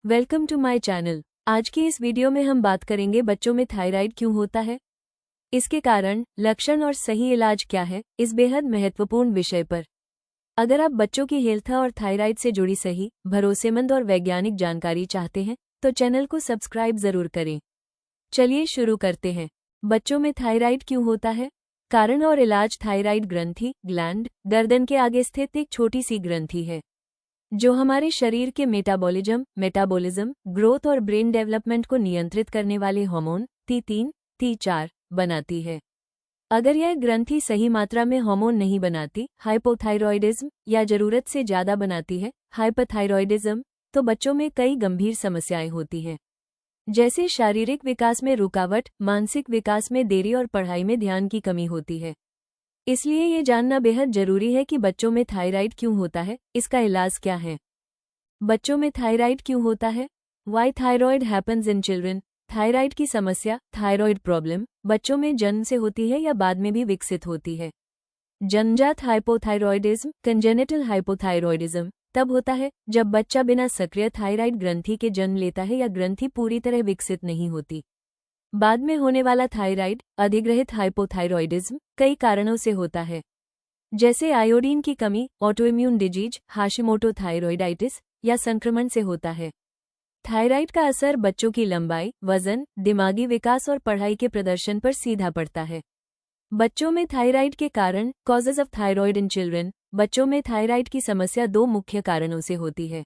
Welcome to my channel. आज की इस वीडियो में हम बात करेंगे बच्चों में थायराइड क्यों होता है, इसके कारण, लक्षण और सही इलाज क्या है, इस बेहद महत्वपूर्ण विषय पर। अगर आप बच्चों की हेल्थ और थायराइड से जुड़ी सही, भरोसेमंद और वैज्ञानिक जानकारी चाहते हैं तो चैनल को सब्सक्राइब जरूर करें। चलिए शुरू करते हैं। बच्चों में थायराइड क्यों होता है? कारण और इलाज। थायराइड ग्रंथि, ग्लैंड, गर्दन के आगे स्थित एक छोटी सी ग्रंथि है जो हमारे शरीर के मेटाबॉलिज्म, ग्रोथ और ब्रेन डेवलपमेंट को नियंत्रित करने वाले हार्मोन T3, T4 बनाती है। अगर यह ग्रंथि सही मात्रा में हार्मोन नहीं बनाती, हाइपोथायरॉयडिज्म, या जरूरत से ज्यादा बनाती है, हाइपरथायरॉयडिज्म, तो बच्चों में कई गंभीर समस्याएं होती हैं, जैसे शारीरिक विकास में रुकावट, मानसिक विकास में देरी और पढ़ाई में ध्यान की कमी होती है। इसलिए ये जानना बेहद जरूरी है कि बच्चों में थायराइड क्यों होता है, इसका इलाज क्या है। बच्चों में थायराइड क्यों होता है? Why thyroid happens in children. Thyroid की समस्या, थायरॉयड प्रॉब्लम, बच्चों में जन्म से होती है या बाद में भी विकसित होती है। जन्मजात हाइपोथायरॉयडिज्म, कंजेनिटल हाइपोथायरॉयडिज्म, तब होता है जब बच्चा बिना सक्रिय थायराइड ग्रंथि के जन्म लेता है या ग्रंथि पूरी तरह विकसित नहीं होती। बाद में होने वाला थायराइड, अधिग्रहित हाइपोथायरॉयडिज्म, कई कारणों से होता है, जैसे आयोडीन की कमी, ऑटोइम्यून डिजीज, हाशिमोटो थायरॉयडाइटिस, या संक्रमण से होता है। थायराइड का असर बच्चों की लंबाई, वजन, दिमागी विकास और पढ़ाई के प्रदर्शन पर सीधा पड़ता है। बच्चों में थायराइड के कारण, causes of thyroid in children. बच्चों में थायराइड की समस्या दो मुख्य कारणों से होती है।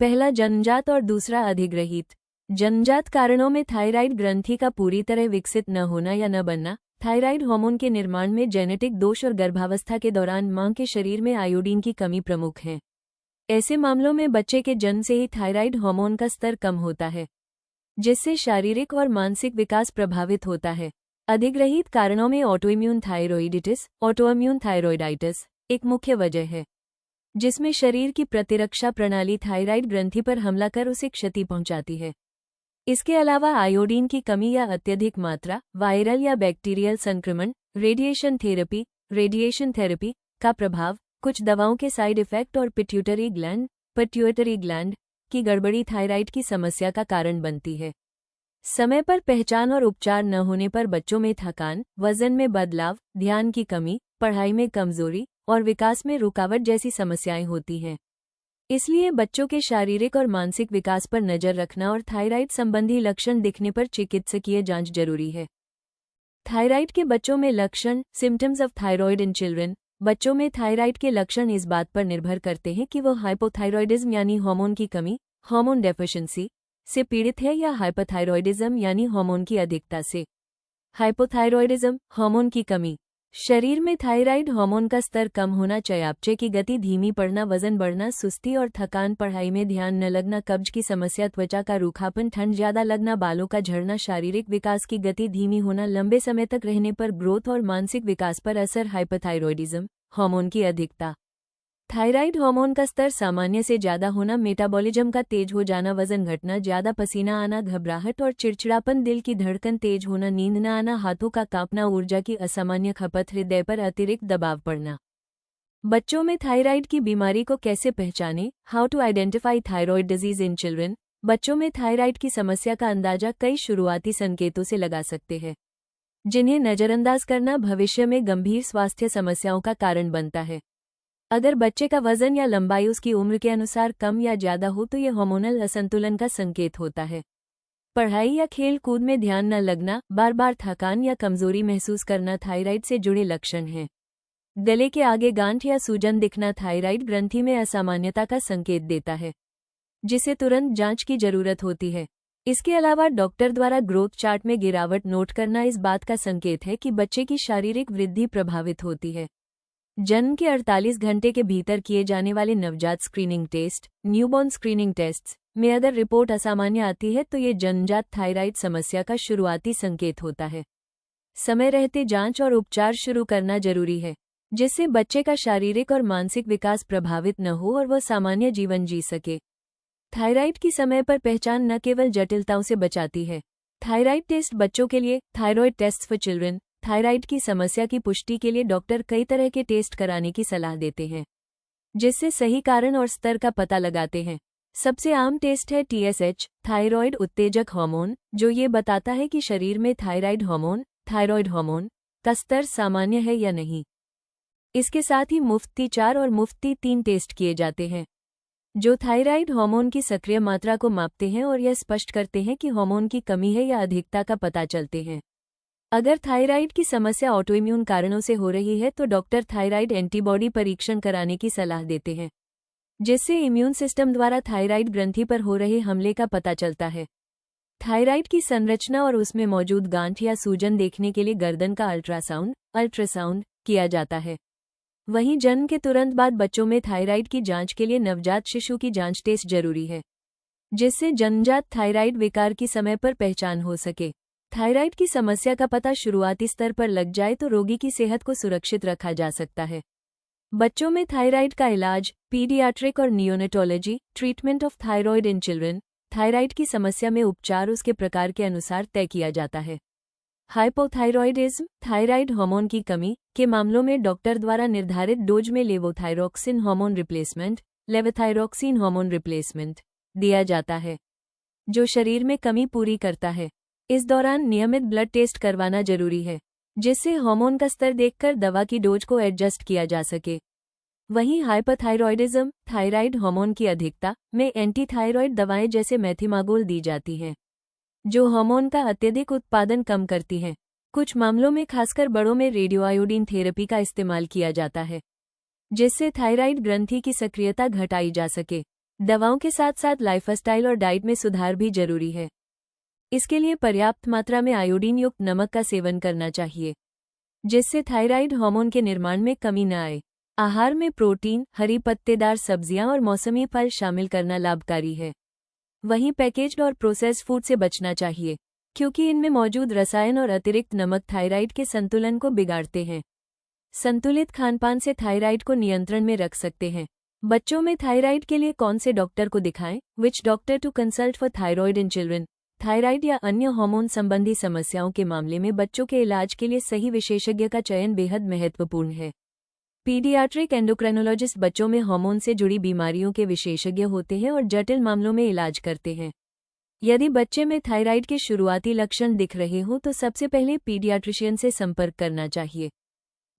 पहला जन्मजात और दूसरा अधिग्रहित। जन्मजात कारणों में थायराइड ग्रंथि का पूरी तरह विकसित न होना या न बनना, थायराइड हार्मोन के निर्माण में जेनेटिक दोष और गर्भावस्था के दौरान मां के शरीर में आयोडीन की कमी प्रमुख हैं। ऐसे मामलों में बच्चे के जन्म से ही थायराइड हार्मोन का स्तर कम होता है, जिससे शारीरिक और मानसिक विकास प्रभावित होता है। अधिग्रहित कारणों में ऑटोइम्यून थायरॉयडिटिस, ऑटोइम्यून थायरॉयडाइटिस एक मुख्य वजह है, जिसमें शरीर की प्रतिरक्षा प्रणाली थायराइड ग्रंथि पर हमला कर उसे क्षति पहुंचाती है। इसके अलावा आयोडीन की कमी या अत्यधिक मात्रा, वायरल या बैक्टीरियल संक्रमण, रेडिएशन थेरेपी का प्रभाव, कुछ दवाओं के साइड इफेक्ट और पिट्यूटरी ग्लैंड की गड़बड़ी थायराइड की समस्या का कारण बनती है। समय पर पहचान और उपचार न होने पर बच्चों में थकान, वजन में बदलाव, ध्यान की कमी, पढ़ाई में कमजोरी और विकास में रुकावट जैसी समस्याएं होती हैं। इसलिए बच्चों के शारीरिक और मानसिक विकास पर नजर रखना और थायराइड संबंधी लक्षण दिखने पर चिकित्सकीय जांच जरूरी है। थायराइड के बच्चों में लक्षण, symptoms of thyroid in children. बच्चों में थायराइड के लक्षण इस बात पर निर्भर करते हैं कि वो हाइपोथायरॉयडिज्म यानी हार्मोन की कमी, हार्मोन डेफिशिएंसी से पीड़ित है या हाइपरथायरॉयडिज्म यानी हार्मोन की अधिकता से। हाइपोथायरॉयडिज्म, हार्मोन की कमी। शरीर में थायराइड हार्मोन का स्तर कम होना, चयापचय की गति धीमी पड़ना, वजन बढ़ना, सुस्ती और थकान, पढ़ाई में ध्यान न लगना, कब्ज की समस्या, त्वचा का रूखापन, ठंड ज्यादा लगना, बालों का झड़ना, शारीरिक विकास की गति धीमी होना, लंबे समय तक रहने पर ग्रोथ और मानसिक विकास पर असर। हाइपरथायरॉयडिज्म, हार्मोन की अधिकता। थायराइड हार्मोन का स्तर सामान्य से ज्यादा होना, मेटाबॉलिज्म का तेज हो जाना, वजन घटना, ज्यादा पसीना आना, घबराहट और चिड़चिड़ापन, दिल की धड़कन तेज होना, नींद न आना, हाथों का कांपना, ऊर्जा की असामान्य खपत, हृदय पर अतिरिक्त दबाव पड़ना। बच्चों में थायराइड की बीमारी को कैसे पहचानें? How to identify thyroid disease in children. बच्चों में थायराइड की समस्या का अंदाजा कई शुरुआती संकेतों से लगा सकते हैं, जिन्हें नजरअंदाज करना भविष्य में गंभीर स्वास्थ्य समस्याओं का कारण बनता है। अगर बच्चे का वजन या लंबाई उसकी उम्र के अनुसार कम या ज्यादा हो तो यह हार्मोनल असंतुलन का संकेत होता है। पढ़ाई या खेल कूद में ध्यान न लगना, बार बार थकान या कमजोरी महसूस करना थायराइड से जुड़े लक्षण हैं। गले के आगे गांठ या सूजन दिखना थायराइड ग्रंथि में असामान्यता का संकेत देता है, जिसे तुरंत जांच की जरूरत होती है। इसके अलावा डॉक्टर द्वारा ग्रोथ चार्ट में गिरावट नोट करना इस बात का संकेत है कि बच्चे की शारीरिक वृद्धि प्रभावित होती है। जन्म के 48 घंटे के भीतर किए जाने वाले नवजात screening test, newborn screening tests में अगर रिपोर्ट असामान्य आती है तो ये जन्मजात थायराइड समस्या का शुरुआती संकेत होता है। समय रहते जांच और उपचार शुरू करना जरूरी है, जिससे बच्चे का शारीरिक और मानसिक विकास प्रभावित न हो और वह सामान्य जीवन जी सके। थायराइड की समय पर पहचान न केवल जटिलताओं से बचाती है। थायराइड टेस्ट बच्चों के लिए, thyroid test for children. Thyroid की समस्या की पुष्टि के लिए डॉक्टर कई तरह के टेस्ट कराने की सलाह देते हैं, जिससे सही कारण और स्तर का पता लगाते हैं। सबसे आम टेस्ट है TSH, थायराइड उत्तेजक हार्मोन, जो ये बताता है कि शरीर में थायराइड हार्मोन का स्तर सामान्य है या नहीं। इसके साथ ही मुफ्त T4 और मुफ्त T3 टेस्ट किए जाते हैं, जो थायराइड हार्मोन की सक्रिय मात्रा को मापते हैं और यह स्पष्ट करते हैं कि हार्मोन की कमी है या अधिकता का पता चलते हैं। अगर थायराइड की समस्या ऑटोइम्यून कारणों से हो रही है तो डॉक्टर थायराइड एंटीबॉडी परीक्षण कराने की सलाह देते हैं, जिससे इम्यून सिस्टम द्वारा थायराइड ग्रंथि पर हो रहे हमले का पता चलता है। थायराइड की संरचना और उसमें मौजूद गांठ या सूजन देखने के लिए गर्दन का अल्ट्रासाउंड किया जाता है। वहीं जन्म के तुरंत बाद बच्चों में थायराइड की जांच के लिए नवजात शिशु की जांच टेस्ट जरूरी है, जिससे जन्मजात थायराइड विकार की समय पर पहचान हो सके। थायराइड की समस्या का पता शुरुआती स्तर पर लग जाए तो रोगी की सेहत को सुरक्षित रखा जा सकता है। बच्चों में थायराइड का इलाज, पीडियाट्रिक और neonatology, treatment of thyroid in children. Thyroid की समस्या में उपचार उसके प्रकार के अनुसार तय किया जाता है। हाइपोथायरॉयडिज्म, थायराइड हार्मोन की कमी के मामलों में डॉक्टर द्वारा निर्धारित डोज में लेवोथायरोक्सिन हार्मोन रिप्लेसमेंट दिया जाता है, जो शरीर में कमी पूरी करता है। इस दौरान नियमित ब्लड टेस्ट करवाना जरूरी है, जिससे हार्मोन का स्तर देखकर दवा की डोज को एडजस्ट किया जा सके। वहीं हाइपोथायरॉयडिज्म, थायराइड हार्मोन की अधिकता में एंटी थायराइड दवाएं जैसे मेथिमागोल दी जाती हैं, जो हार्मोन का अत्यधिक उत्पादन कम करती हैं। कुछ मामलों में खासकर बड़ों में रेडियोआयोडीन थेरेपी का इस्तेमाल किया जाता है, जिससे थायराइड ग्रंथि की सक्रियता घटाई जा सके। दवाओं के साथ साथ लाइफस्टाइल और डाइट में सुधार भी जरूरी है। इसके लिए पर्याप्त मात्रा में आयोडीन युक्त नमक का सेवन करना चाहिए, जिससे थायराइड हार्मोन के निर्माण में कमी न आए। आहार में प्रोटीन, हरी पत्तेदार सब्जियां और मौसमी फल शामिल करना लाभकारी है। वहीं पैकेज्ड और प्रोसेस्ड फूड से बचना चाहिए, क्योंकि इनमें मौजूद रसायन और अतिरिक्त नमक थायराइड के संतुलन को बिगाड़ते हैं। संतुलित खानपान से थायराइड को नियंत्रण में रख सकते हैं। बच्चों में थायराइड के लिए कौन से डॉक्टर को दिखाएं? Which doctor to consult for thyroid in children. Thyroid या अन्य हार्मोन संबंधी समस्याओं के मामले में बच्चों के इलाज के लिए सही विशेषज्ञ का चयन बेहद महत्वपूर्ण है। पीडियाट्रिक एंडोक्राइनोलॉजिस्ट बच्चों में हार्मोन से जुड़ी बीमारियों के विशेषज्ञ होते हैं और जटिल मामलों में इलाज करते हैं। यदि बच्चे में थायराइड के शुरुआती लक्षण दिख रहे हों तो सबसे पहले पीडियाट्रिशियन से संपर्क करना चाहिए,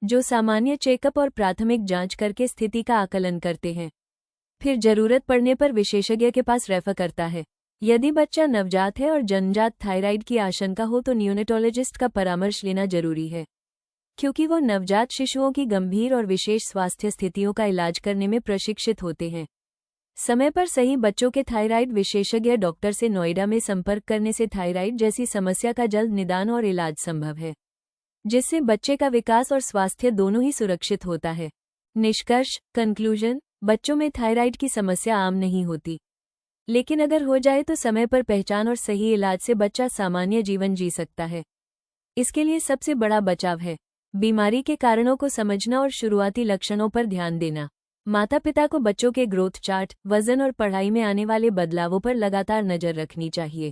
जो सामान्य चेकअप और प्राथमिक जांच करके स्थिति का आकलन करते हैं। फिर जरूरत पड़ने पर विशेषज्ञ के पास रेफर करता है। यदि बच्चा नवजात है और जन्मजात थायराइड की आशंका हो तो नियोनेटोलॉजिस्ट का परामर्श लेना जरूरी है, क्योंकि वो नवजात शिशुओं की गंभीर और विशेष स्वास्थ्य स्थितियों का इलाज करने में प्रशिक्षित होते हैं। समय पर सही बच्चों के थायराइड विशेषज्ञ डॉक्टर से नोएडा में संपर्क करने से थायराइड जैसी समस्या का जल्द निदान और इलाज संभव है, जिससे बच्चे का विकास और स्वास्थ्य दोनों ही सुरक्षित होता है। निष्कर्ष, कंक्लूजन, बच्चों में थायराइड की समस्या आम नहीं होती, लेकिन अगर हो जाए तो समय पर पहचान और सही इलाज से बच्चा सामान्य जीवन जी सकता है। इसके लिए सबसे बड़ा बचाव है बीमारी के कारणों को समझना और शुरुआती लक्षणों पर ध्यान देना। माता पिता को बच्चों के ग्रोथ चार्ट, वजन और पढ़ाई में आने वाले बदलावों पर लगातार नजर रखनी चाहिए,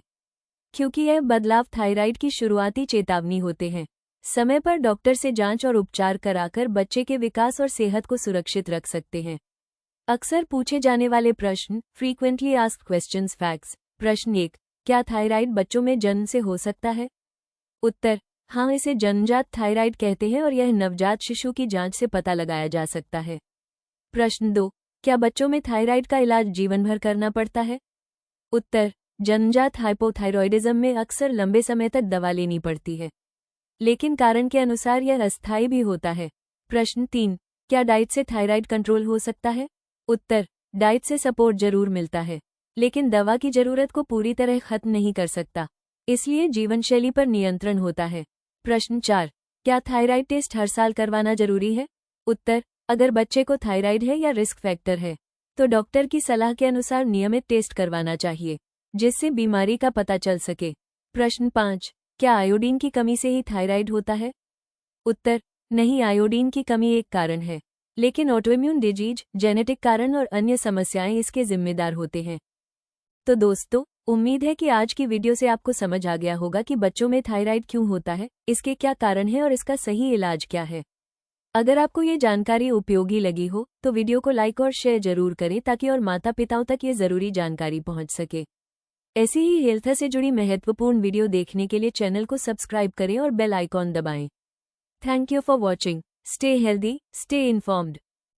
क्योंकि यह बदलाव थायराइड की शुरुआती चेतावनी होते हैं। समय पर डॉक्टर से जांच और उपचार कराकर बच्चे के विकास और सेहत को सुरक्षित रख सकते हैं। अक्सर पूछे जाने वाले प्रश्न, फ्रीक्वेंटली आस्क्ड क्वेश्चंस फैक्ट्स। प्रश्न 1, क्या थायराइड बच्चों में जन्म से हो सकता है? उत्तर, हाँ, इसे जन्मजात थायराइड कहते हैं और यह नवजात शिशु की जांच से पता लगाया जा सकता है। प्रश्न 2, क्या बच्चों में थायराइड का इलाज जीवन भर करना पड़ता है? उत्तर, जन्मजात हाइपोथायरॉयडिज्म में अक्सर लंबे समय तक दवा लेनी पड़ती है, लेकिन कारण के अनुसार यह अस्थायी भी होता है। प्रश्न 3, क्या डाइट से थायराइड कंट्रोल हो सकता है? उत्तर, डाइट से सपोर्ट जरूर मिलता है, लेकिन दवा की जरूरत को पूरी तरह खत्म नहीं कर सकता, इसलिए जीवनशैली पर नियंत्रण होता है। प्रश्न 4, क्या थायराइड टेस्ट हर साल करवाना जरूरी है? उत्तर, अगर बच्चे को थायराइड है या रिस्क फैक्टर है तो डॉक्टर की सलाह के अनुसार नियमित टेस्ट करवाना चाहिए, जिससे बीमारी का पता चल सके। प्रश्न 5, क्या आयोडीन की कमी से ही थायराइड होता है? उत्तर, नहीं, आयोडीन की कमी एक कारण है, लेकिन ऑटोइम्यून डिजीज, जेनेटिक कारण और अन्य समस्याएं इसके जिम्मेदार होते हैं। तो दोस्तों, उम्मीद है कि आज की वीडियो से आपको समझ आ गया होगा कि बच्चों में थायराइड क्यों होता है, इसके क्या कारण हैं और इसका सही इलाज क्या है। अगर आपको ये जानकारी उपयोगी लगी हो तो वीडियो को लाइक और शेयर जरूर करें ताकि और माता पिताओं तक ये जरूरी जानकारी पहुंच सके। ऐसी ही हेल्थ से जुड़ी महत्वपूर्ण वीडियो देखने के लिए चैनल को सब्सक्राइब करें और बेल आइकॉन दबाएं। Thank you for watching. Stay healthy, stay informed.